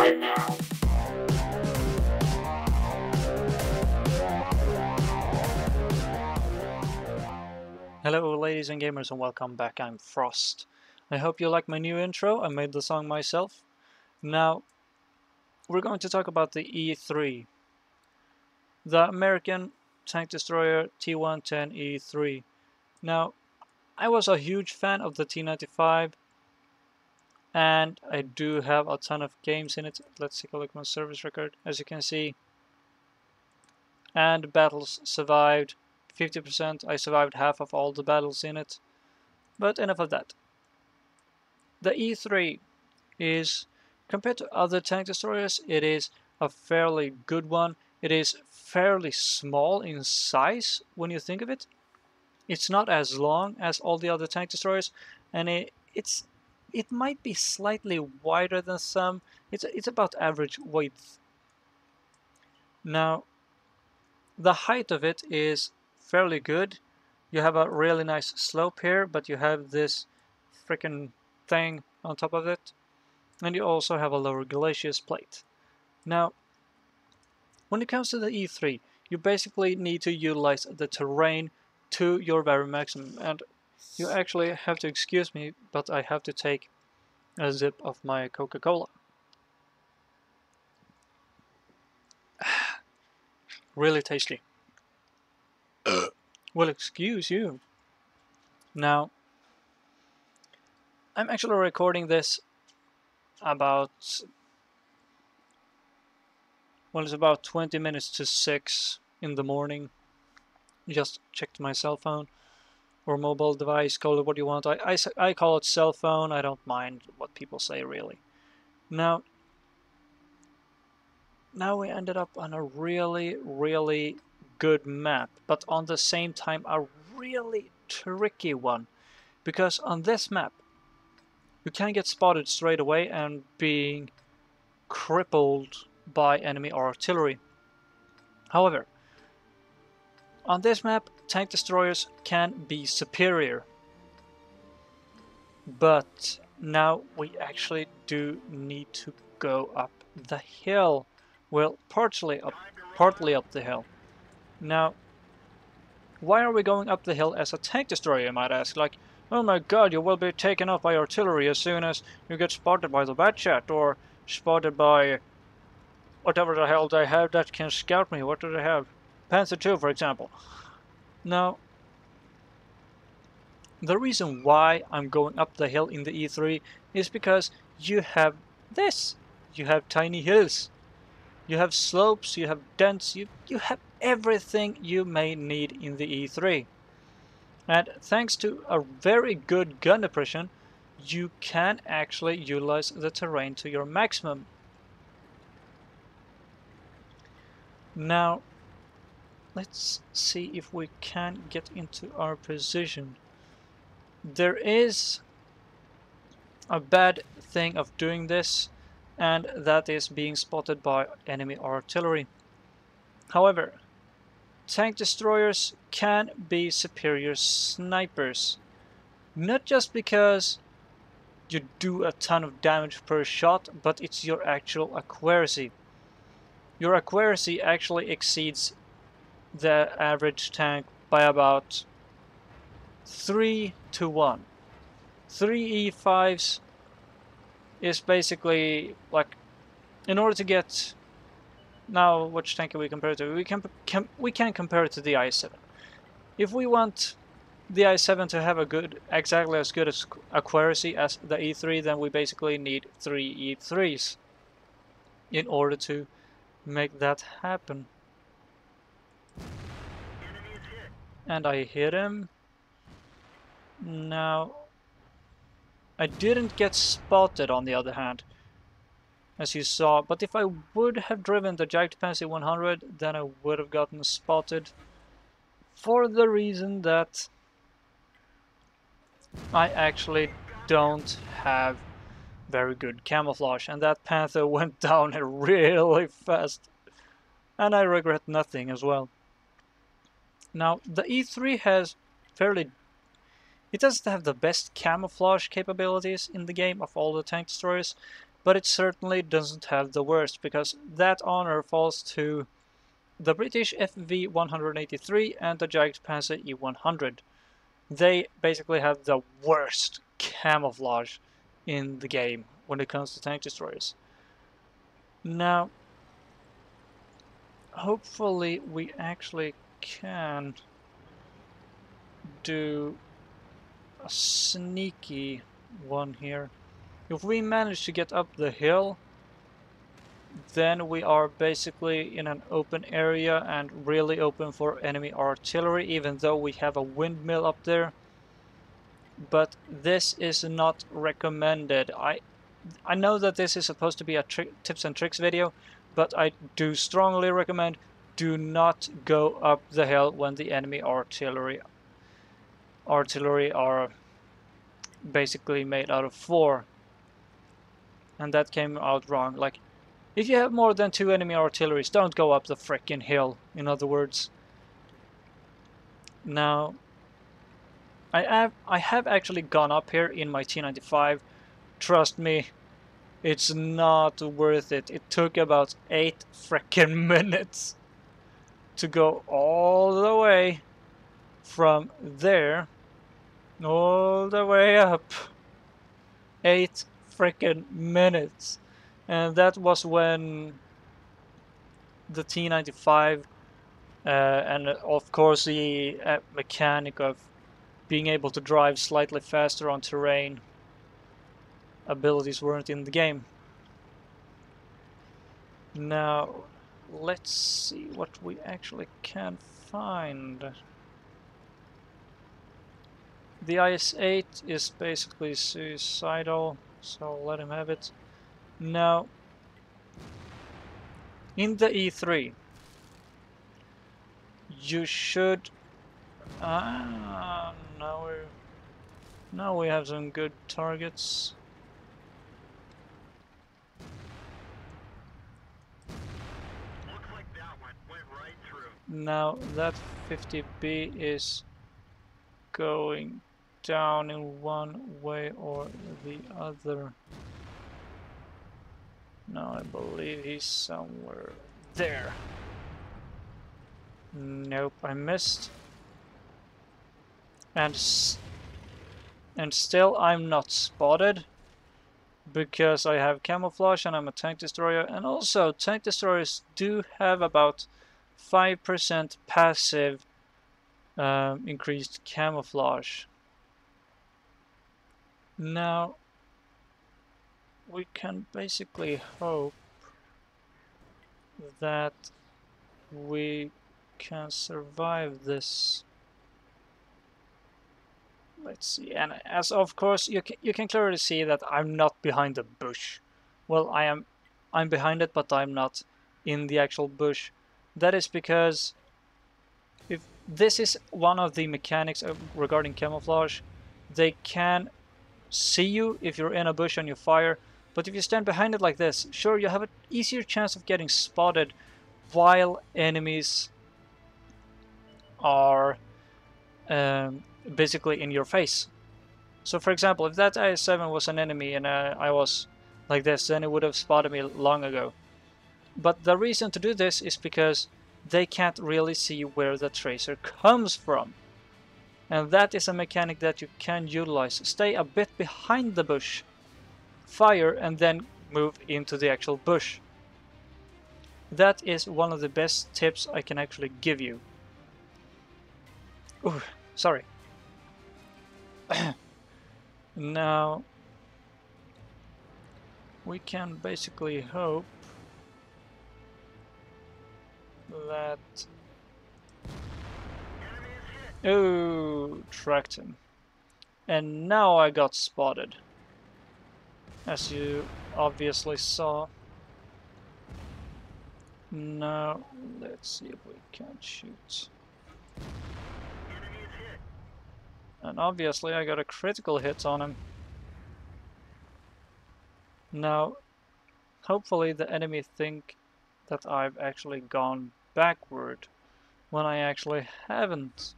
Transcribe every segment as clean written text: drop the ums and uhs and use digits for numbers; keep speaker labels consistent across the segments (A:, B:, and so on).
A: right now.
B: Hello ladies and gamers and welcome back, I'm Frost. I hope you like my new intro, I made the song myself. Now, we're going to talk about the E3. The American tank destroyer T-110 E3. Now, I was a huge fan of the T-95 and I do have a ton of games in it. Let's take a look at my service record, as you can see. And battles survived 50%, I survived half of all the battles in it. But enough of that. The E3 is, compared to other tank destroyers, it is a fairly good one. It is fairly small in size when you think of it. It's not as long as all the other tank destroyers, and it might be slightly wider than some. It's about average width. Now, the height of it is fairly good. You have a really nice slope here, but you have this freaking thing on top of it. And you also have a lower glacis plate. Now, when it comes to the E3, you basically need to utilize the terrain to your very maximum. And you actually have to excuse me, but I have to take a sip of my Coca-Cola. Really tasty. Well, excuse you. Now, I'm actually recording this about, well, it's about 20 minutes to 6 in the morning. Just checked my cell phone or mobile device, call it what you want. I call it cell phone. I don't mind what people say, really. Now we ended up on a really good map, but on the same time a really tricky one, because on this map you can get spotted straight away and being crippled by enemy artillery. However, on this map tank destroyers can be superior, but now we actually do need to go up the hill. Well, partly up the hill. Now, why are we going up the hill as a tank destroyer, you might ask? Like, oh my god, you will be taken out by artillery as soon as you get spotted by the Batchat, or spotted by whatever the hell they have that can scout me. What do they have? Panther II, for example. Now, the reason why I'm going up the hill in the E3 is because you have this. You have tiny hills. You have slopes, you have dents, you have everything you may need in the E3. And thanks to a very good gun depression, you can actually utilize the terrain to your maximum. Now, let's see if we can get into our position. There is a bad thing of doing this, and that is being spotted by enemy artillery. However, tank destroyers can be superior snipers, not just because you do a ton of damage per shot, but it's your actual accuracy. Your accuracy actually exceeds the average tank by about 3 to 1. 3 E5s is basically like, in order to get, now which tank can we compare it to? We can compare it to the i7. If we want the i7 to have a good, exactly as good as accuracy as the E3, then we basically need 3 E3s in order to make that happen. And I hit him. Now, I didn't get spotted on the other hand, as you saw, but if I would have driven the Jagdpanzer 100, then I would have gotten spotted, for the reason that I actually don't have very good camouflage, and that Panther went down really fast, and I regret nothing as well. Now, the E3 has it doesn't have the best camouflage capabilities in the game of all the tank destroyers, but it certainly doesn't have the worst, because that honor falls to the British FV-183 and the Jagdpanzer E-100. They basically have the worst camouflage in the game when it comes to tank destroyers. Now, hopefully we actually can do a sneaky one here. If we manage to get up the hill, then we are basically in an open area and really open for enemy artillery, even though we have a windmill up there. But this is not recommended. I know that this is supposed to be a tips and tricks video, but I do strongly recommend do not go up the hill when the enemy artillery are basically made out of 4. And that came out wrong. Like, if you have more than 2 enemy artilleries, don't go up the frickin' hill, in other words. Now, I have actually gone up here in my T95. Trust me, it's not worth it. It took about 8 frickin' minutes to go all the way from there all the way up. 8 frickin' minutes. And that was when the T95 and of course the mechanic of being able to drive slightly faster on terrain abilities weren't in the game. Now, let's see what we actually can find. The IS-8 is basically suicidal, so let him have it. Now, in the E3, you should... now we have some good targets.
A: Looks like that one went right through.
B: Now that 50B is going down in one way or the other. Now I believe he's somewhere there. Nope, I missed. And still I'm not spotted, because I have camouflage and I'm a tank destroyer, and also tank destroyers do have about 5% passive increased camouflage. Now we can basically hope that we can survive this. Let's see, and as of course you can clearly see that I'm not behind the bush. Well, I'm behind it, but I'm not in the actual bush. That is because if this is one of the mechanics regarding camouflage, they can see you if you're in a bush and you fire, but if you stand behind it like this, sure, you have an easier chance of getting spotted while enemies are basically in your face. So for example, if that IS-7 was an enemy and I was like this, then it would have spotted me long ago. But the reason to do this is because they can't really see where the tracer comes from. And that is a mechanic that you can utilize. Stay a bit behind the bush, fire, and then move into the actual bush. That is one of the best tips I can actually give you. Ooh, sorry. Now, we can basically hope that... Oh, tracked him. And now I got spotted, as you obviously saw. Now, let's see if we can shoot. And obviously I got a critical hit on him. Now, hopefully the enemy think that I've actually gone backward, when I actually haven't.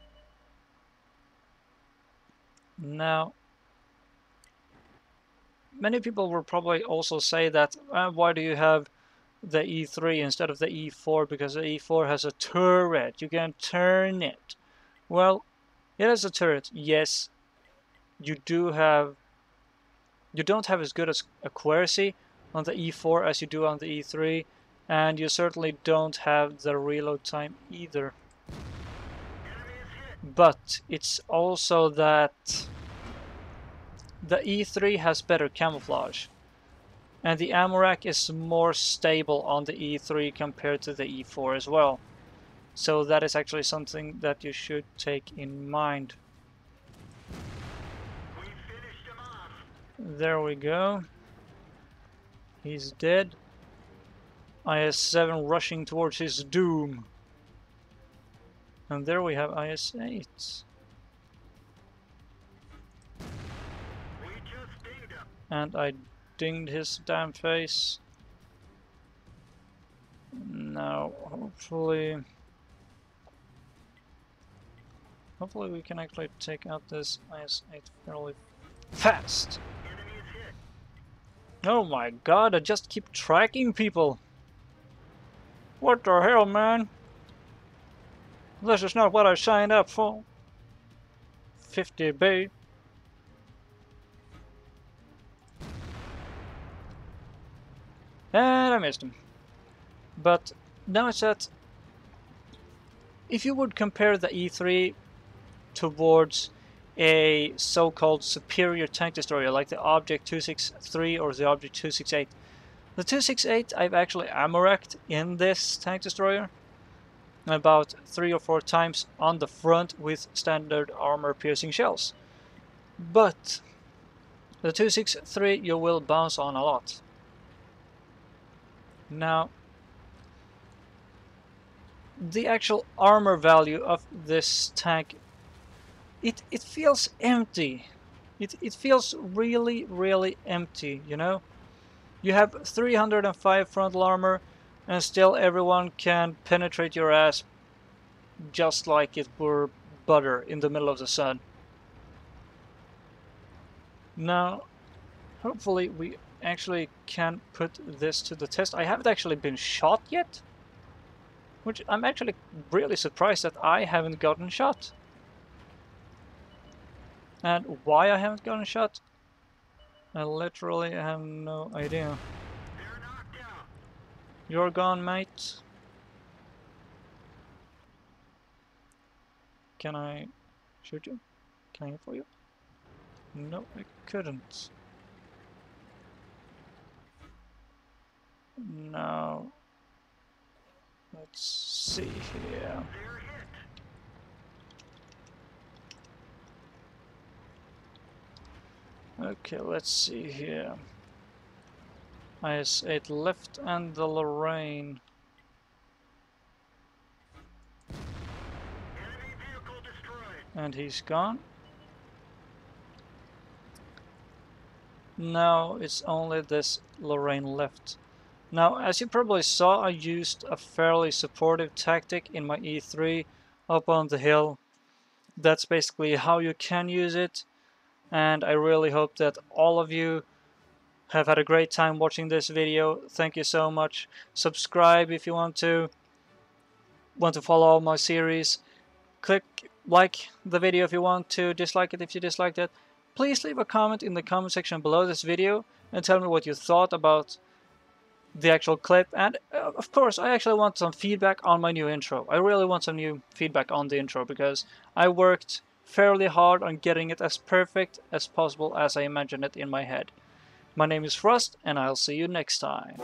B: Now, many people will probably also say that, why do you have the E3 instead of the E4? Because the E4 has a turret, you can turn it. Well, it has a turret, yes. You don't have as good as accuracy on the E4 as you do on the E3, and you certainly don't have the reload time either. But it's also that the E3 has better camouflage, and the ammo rack is more stable on the E3 compared to the E4 as well. So that is actually something that you should take in mind. There we go. He's dead. IS-7 rushing towards his doom. And there we have IS-8. And I dinged his damn face. Now, hopefully we can actually take out this IS-8 fairly fast. Oh my god, I just keep tracking people. What the hell, man? This is not what I signed up for. 50B. And I missed him. But now it's that if you would compare the E3 towards a so-called superior tank destroyer like the Object 263 or the Object 268. The 268 I've actually ammo racked in this tank destroyer about 3 or 4 times on the front with standard armor piercing shells. But the 263 you will bounce on a lot. Now, the actual armor value of this tank, it feels empty. It feels really empty, you know? You have 305 frontal armor and still everyone can penetrate your ass just like it were butter in the middle of the sun. Now, hopefully we actually can put this to the test. I haven't actually been shot yet, which I'm actually really surprised that I haven't gotten shot. And why I haven't gotten shot, I literally have no idea. You're gone, mate. Can I shoot you? Can I hit for you? No, I couldn't. Now, let's see here. Okay, let's see here. IS-8 left and the Lorraine. And he's gone. Now it's only this Lorraine left. Now, as you probably saw, I used a fairly supportive tactic in my E3 up on the hill. That's basically how you can use it. And I really hope that all of you have had a great time watching this video. Thank you so much. Subscribe if you want to follow my series. Click like the video if you want to, dislike it if you disliked it. Please leave a comment in the comment section below this video and tell me what you thought about the actual clip. And of course, I actually want some feedback on my new intro. I really want some new feedback on the intro because I worked fairly hard on getting it as perfect as possible as I imagined it in my head. My name is Frost, and I'll see you next time.